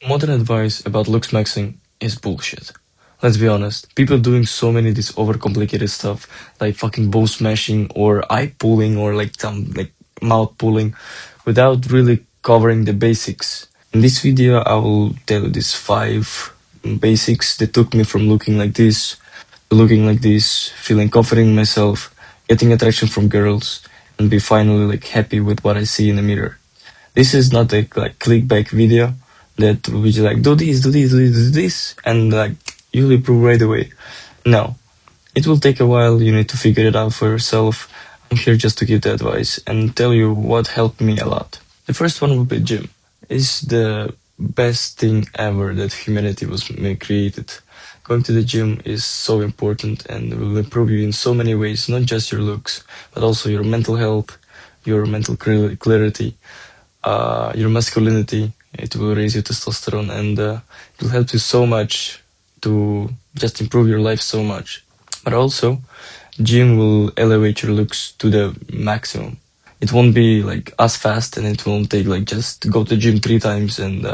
Modern advice about looksmaxxing is bullshit. Let's be honest. People doing so many this overcomplicated stuff like fucking bone smashing or eye pulling or like some like mouth pulling without really covering the basics. In this video, I will tell you these five basics that took me from looking like this to looking like this, feeling confident in myself, getting attraction from girls, and be finally like happy with what I see in the mirror. This is not a like clickbait video that will be like do this, do this, do this, do this, and like you'll improve right away. No, it will take a while. You need to figure it out for yourself. I'm here just to give the advice and tell you what helped me a lot. The first one will be gym. It's the best thing ever that humanity was created. Going to the gym is so important and will improve you in so many ways, not just your looks, but also your mental health, your mental clarity, your masculinity. It will raise your testosterone and it will help you so much to just improve your life so much. But also, gym will elevate your looks to the maximum. It won't be like as fast and it won't take like just go to the gym 3 times and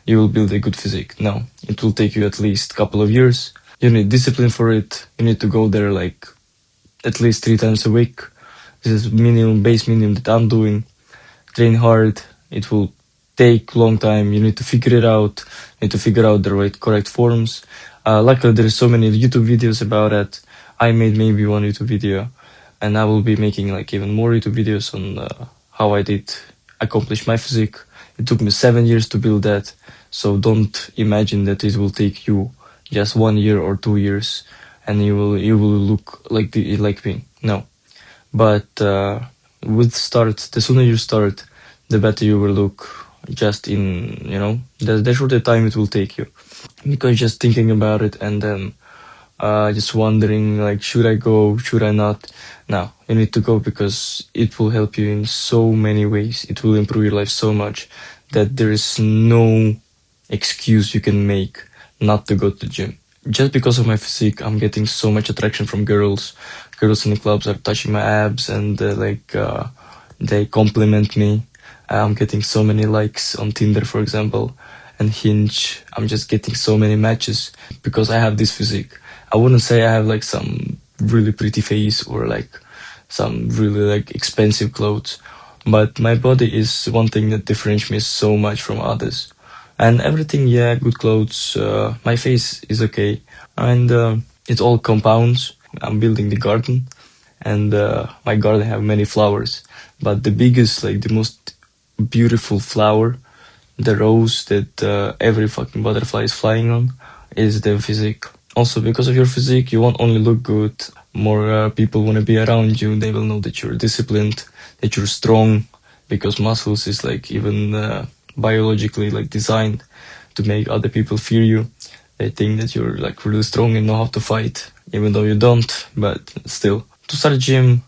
you will build a good physique. No, it will take you at least a couple of years. You need discipline for it. You need to go there like at least 3 times a week. This is base minimum that I'm doing. Train hard. It will take long time. You need to figure it out. You need to figure out the correct forms. Luckily, there are so many YouTube videos about it. I made maybe one YouTube video, and I will be making like even more YouTube videos on how I did accomplish my physique. It took me 7 years to build that, so don't imagine that it will take you just 1 year or 2 years, and you will look like me. No, but the sooner you start, the better you will look. Just in the shorter time it will take you, because just thinking about it and then just wondering like should I go, should I not? No, you need to go because it will help you in so many ways. It will improve your life so much that there is no excuse you can make not to go to the gym. Just because of my physique, I'm getting so much attraction from girls. Girls in the clubs are touching my abs and they compliment me. I'm getting so many likes on Tinder, for example, and Hinge. I'm just getting so many matches because I have this physique. I wouldn't say I have like some really pretty face or like some really like expensive clothes, but my body is one thing that differentiates me so much from others. And everything, yeah, good clothes. My face is okay, and it all compounds. I'm building the garden, and my garden have many flowers, but the biggest, like the most beautiful flower, the rose that every fucking butterfly is flying on, is the physique. Also, because of your physique, you won't only look good, more people want to be around you. They will know that you're disciplined, that you're strong, because muscles is like even biologically like designed to make other people fear you. They think that you're like really strong and know how to fight, even though you don't, but still. To start a gym,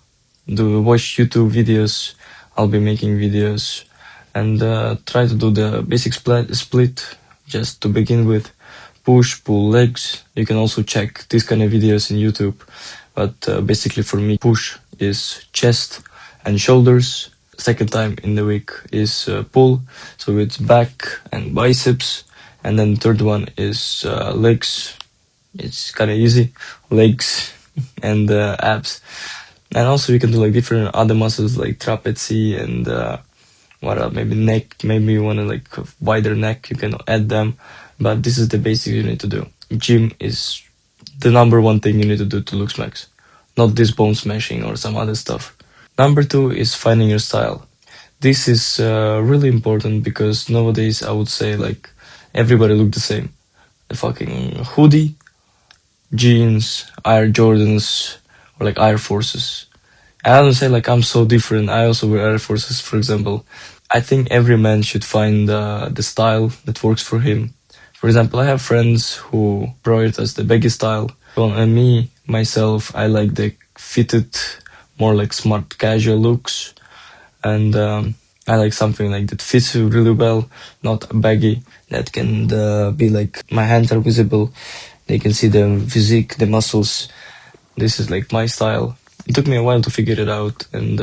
watch YouTube videos. I'll be making videos and try to do the basic split just to begin with. Push, pull, legs. You can also check these kind of videos in YouTube, but basically for me, push is chest and shoulders. Second time in the week is pull, so it's back and biceps, and then the third one is legs. It's kind of easy, legs and abs. And also you can do like different other muscles like trapeze and what else? Maybe neck. Maybe you want to like a wider neck. You can add them, but this is the basic you need to do. Gym is the number one thing you need to do to looksmaxx, not this bone smashing or some other stuff. Number two is finding your style. This is really important because nowadays I would say like everybody look the same. The fucking hoodie, jeans, Air Jordans, or like Air Forces. I don't say like I'm so different. I also wear Air Forces, for example. I think every man should find the style that works for him. For example, I have friends who prioritize the baggy style. Well, and me, myself, I like the fitted, more like smart casual looks. And I like something like that fits you really well, not baggy, that can be like my hands are visible. They can see the physique, the muscles. This is like my style. It took me a while to figure it out, and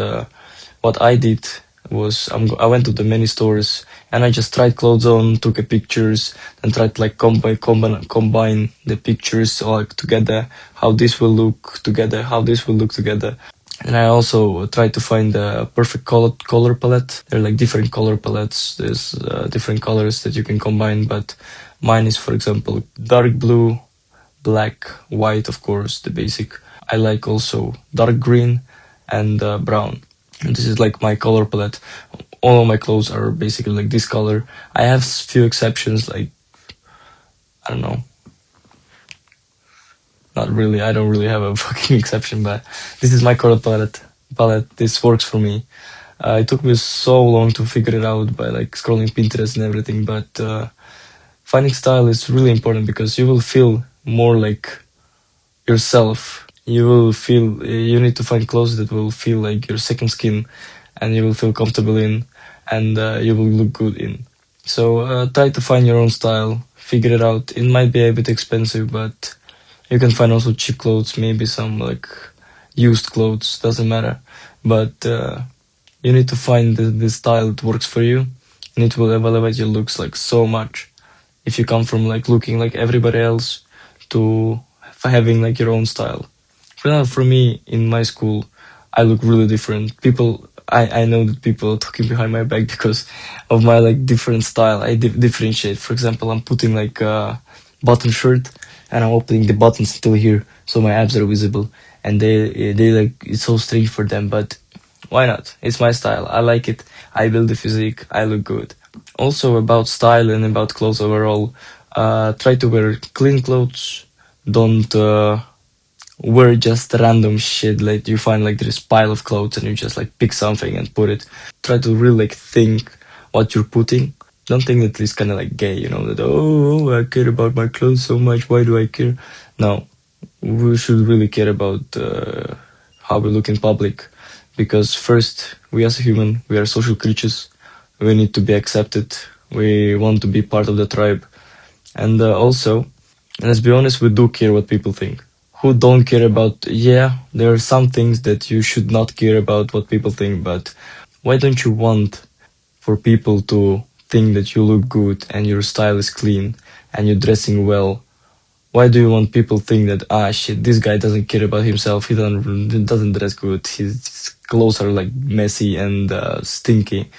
what I did I went to the many stores and I just tried clothes on, took a pictures, and tried to like combine the pictures like together, how this will look together, how this will look together. And I also tried to find the perfect color palette. There are like different color palettes. There's different colors that you can combine, but mine is, for example, dark blue, black, white, of course, the basic. I like also dark green and brown. And this is like my color palette. All of my clothes are basically like this color. I have few exceptions, like I don't know, not really. I don't really have a fucking exception, but this is my color palette. This works for me. It took me so long to figure it out by like scrolling Pinterest and everything, but finding style is really important because you will feel more like yourself. You will feel you need to find clothes that will feel like your second skin, and you will feel comfortable in, and you will look good in. So try to find your own style, figure it out. It might be a bit expensive, but you can find also cheap clothes, maybe some like used clothes, doesn't matter. But you need to find the style that works for you, and it will elevate your looks like so much. If you come from like looking like everybody else to having like your own style. For now, for me in my school, I look really different. I know that people are talking behind my back because of my like different style. I differentiate. For example, I'm putting like a button shirt and I'm opening the buttons until here, so my abs are visible. And they like it's so strange for them, but why not? It's my style. I like it. I build the physique. I look good. Also about style and about clothes overall, try to wear clean clothes. Don't wear just random shit. Like you find like this pile of clothes and you just like pick something and put it. Try to really like think what you're putting. Don't think that it's kind of like gay, you know, that I care about my clothes so much. Why do I care? No, we should really care about how we look in public, because first, we as a human, we are social creatures. We need to be accepted. We want to be part of the tribe. And also, let's be honest, we do care what people think. Who don't care about, yeah, there are some things that you should not care about what people think, but why don't you want for people to think that you look good and your style is clean and you're dressing well? Why do you want people think that shit, this guy doesn't care about himself, he doesn't dress good, his clothes are like messy and stinky?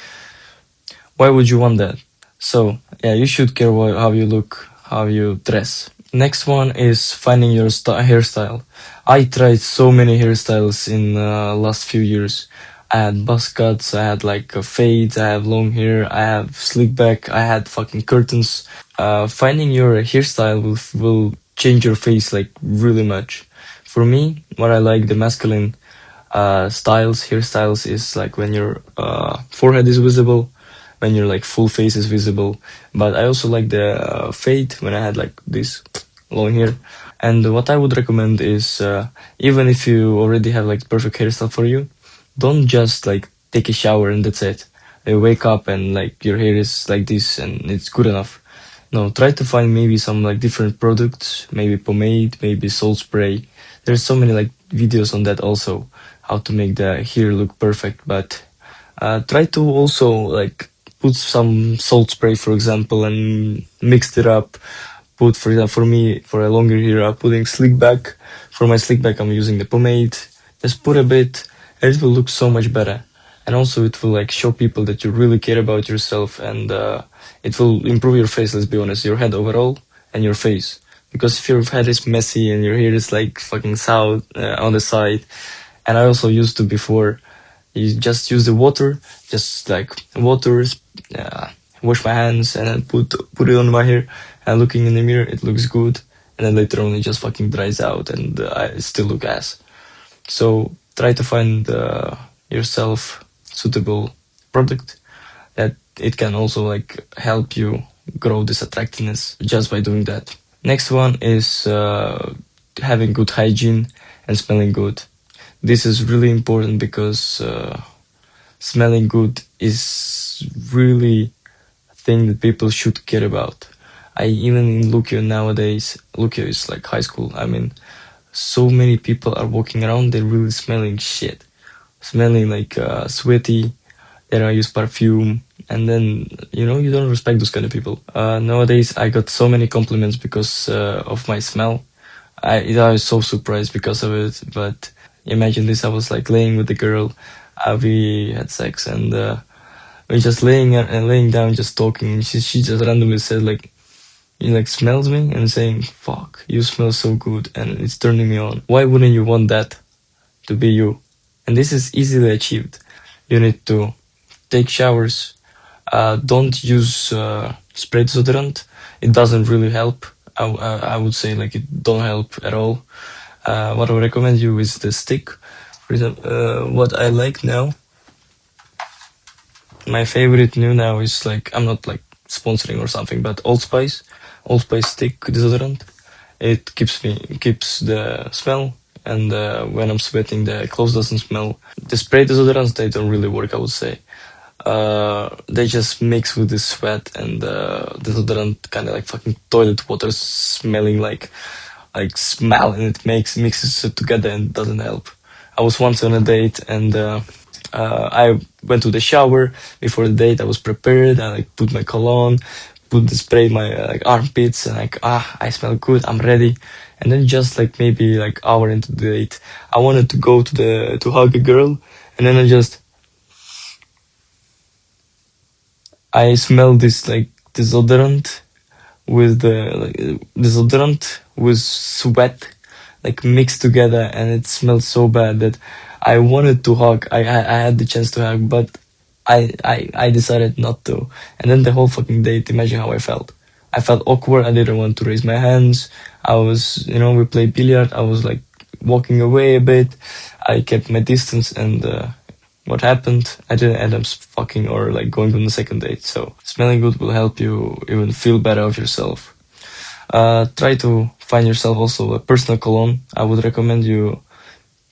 Why would you want that? So yeah, you should care how you look, how you dress. Next one is finding your hairstyle. I tried so many hairstyles in last few years. I had buzz cuts, I had like fades, I have long hair, I have slick back, I had fucking curtains. Finding your hairstyle will change your face like really much. For me, what I like the masculine hairstyles is like when your forehead is visible, when your like full face is visible. But I also like the fade when I had like this long hair. And what I would recommend is even if you already have like perfect hairstyle for you, don't just like take a shower and that's it. You wake up and like your hair is like this and it's good enough. No, try to find maybe some like different products, maybe pomade, maybe salt spray. There's so many like videos on that also, how to make the hair look perfect. But try to also like put some salt spray, for example, and mix it up. Put, for example, for me, for a longer hair, I'm putting slick back. For my slick back, I'm using the pomade. Just put a bit, and it will look so much better. And also, it will like show people that you really care about yourself, and it will improve your face. Let's be honest, your head overall and your face. Because if your head is messy and your hair is like fucking south on the side, and I also used to before, you just use the water, just like water, uh, wash my hands and then put it on my hair, and looking in the mirror, it looks good, and then later on it just fucking dries out and I still look ass. So try to find yourself suitable product that it can also like help you grow this attractiveness just by doing that. Next one is having good hygiene and smelling good. This is really important because smelling good is really a thing that people should care about. I even in Lukio nowadays, Lukio is like high school. I mean, so many people are walking around, they're really smelling shit, smelling like sweaty. They don't use perfume, and then you don't respect those kind of people. Nowadays, I got so many compliments because of my smell. I was so surprised because of it. But imagine this: I was like laying with the girl, we had sex, and we're just laying down, just talking. And she just randomly said like, he like smells me and saying, "Fuck, you smell so good," and it's turning me on. Why wouldn't you want that to be you? And this is easily achieved. You need to take showers. Don't use spray deodorant. It doesn't really help. I would say like it don't help at all. What I would recommend you is the stick. For example, what I like now, my favorite new now is like, I'm not like sponsoring or something, but Old Spice stick deodorant. It keeps the smell, and when I'm sweating, the clothes doesn't smell. The spray deodorants, they don't really work, I would say. They just mix with the sweat, and deodorant kind of like fucking toilet water smelling like smell, and it mixes it together and doesn't help. I was once on a date, and I went to the shower before the date. I was prepared. I like put my cologne, put the spray in my like armpits, and like I smell good. I'm ready. And then just like maybe like hour into the date, I wanted to go to hug a girl, and then I smelled this like deodorant with sweat like mixed together, and it smelled so bad that I wanted to hug. I had the chance to hug, but I decided not to. And then the whole fucking date, imagine how I felt. I felt awkward. I didn't want to raise my hands. I was, we played billiard. I was like walking away a bit. I kept my distance, and what happened? I didn't end up fucking or like going on the second date. So smelling good will help you even feel better of yourself. Try to find yourself also a personal cologne. I would recommend you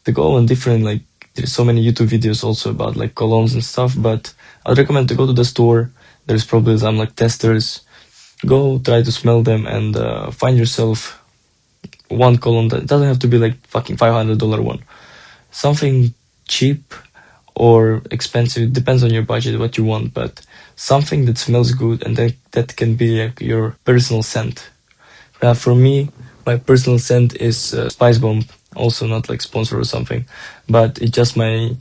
to go on different, like, there's so many YouTube videos also about like colognes and stuff, but I'd recommend to go to the store. There's probably some like testers. Go try to smell them, and find yourself one cologne that doesn't have to be like fucking $500 one. Something cheap or expensive, depends on your budget, what you want, but something that smells good, and that can be like your personal scent. For me, my personal scent is Spice Bomb. Also, not like sponsor or something, but it's just my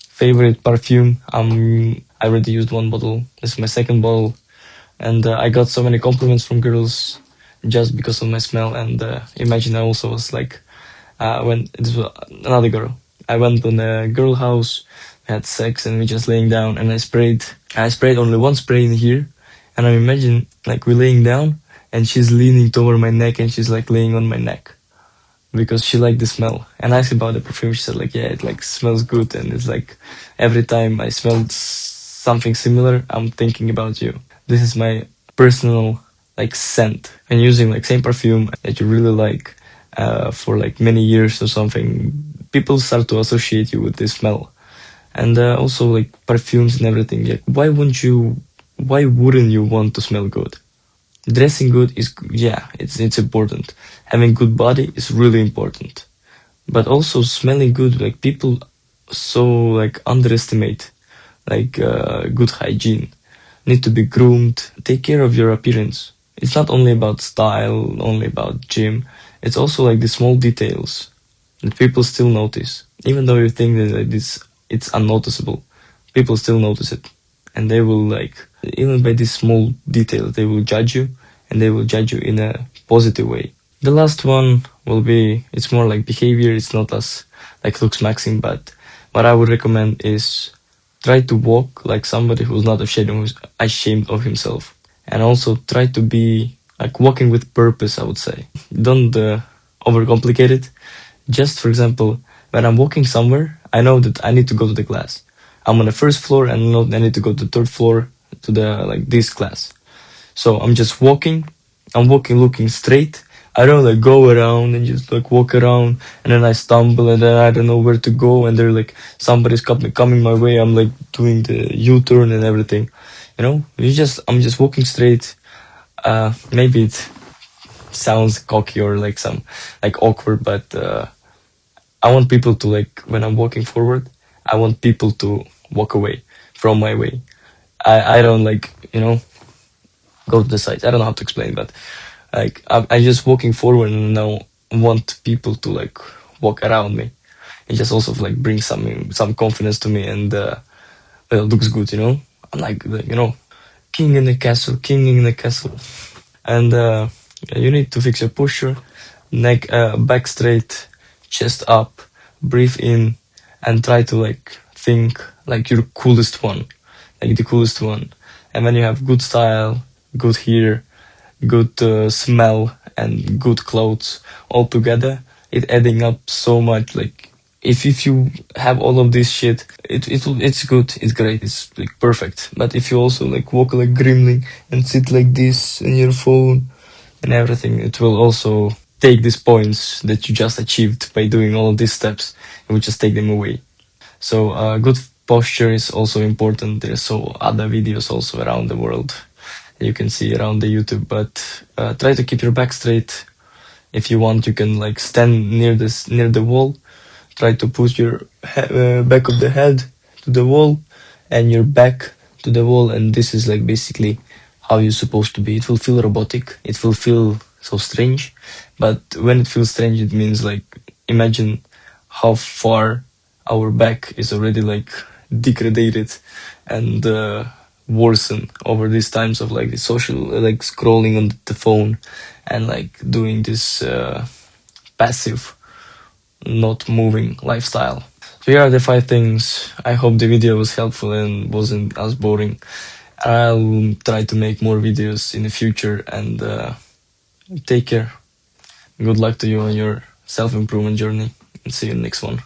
favorite perfume. I already used one bottle. This is my second bottle, and I got so many compliments from girls just because of my smell. And imagine, I also was like, when this was another girl. I went on a girl house, had sex, and we just laying down, and I sprayed. I sprayed only one spray in here, and I imagine like we're laying down, and she's leaning toward my neck, and she's like laying on my neck because she liked the smell. And I asked about the perfume. She said like, yeah, it like smells good, and it's like every time I smelled something similar, I'm thinking about you. This is my personal like scent. And using like same perfume that you really like for like many years or something, people start to associate you with this smell. And also like perfumes and everything. Like, why wouldn't you want to smell good? Dressing good is, yeah, it's important. Having good body is really important. But also smelling good, like people so like underestimate like good hygiene. Need to be groomed. Take care of your appearance. It's not only about style, only about gym. It's also like the small details that people still notice. Even though you think that like, it's unnoticeable, people still notice it, and they will like, even by these small details, they will judge you, and they will judge you in a positive way. The last one will be, it's more like behavior. It's not as like looks maxing, but what I would recommend is try to walk like somebody who's not ashamed of himself, and also try to be like walking with purpose, I would say. Don't overcomplicate it. Just for example, when I'm walking somewhere, I know that I need to go to the class. I'm on the first floor, and I know I need to go to the third floor to the like this class. So I'm just walking. I'm walking looking straight. I don't like go around and just like walk around, and then I stumble, and then I don't know where to go, and they're like somebody's coming my way. I'm like doing the U-turn and everything. I'm just walking straight. Maybe it sounds cocky or like some like awkward, but I want people to like, when I'm walking forward, I want people to walk away. from my way. I don't like, go to the sides. I don't know how to explain, but like I'm just walking forward and now want people to like walk around me. It just also like brings some confidence to me, and well, it looks good, I'm like king in the castle, king in the castle. And yeah, you need to fix your posture, neck, back straight, chest up, breathe in, and try to like think like you're coolest one, like the coolest one. And when you have good style, good hair, good smell, and good clothes all together, it adding up so much. Like if you have all of this shit, it's good, it's great, it's like perfect. But if you also like walk like gremlin and sit like this in your phone and everything, it will also take these points that you just achieved by doing all of these steps, and will just take them away. So good posture is also important. There's so other videos also around the world you can see around the YouTube, but try to keep your back straight. If you want, you can like stand near the wall. Try to put your back of the head to the wall and your back to the wall, and this is like basically how you're supposed to be. It will feel robotic. It will feel so strange, but when it feels strange, it means like imagine how far our back is already like degraded and worsen over these times of like the social like scrolling on the phone and like doing this passive not moving lifestyle. So here are the 5 things. I hope the video was helpful and wasn't as boring. I'll try to make more videos in the future, and take care. Good luck to you on your self-improvement journey, and see you in the next one.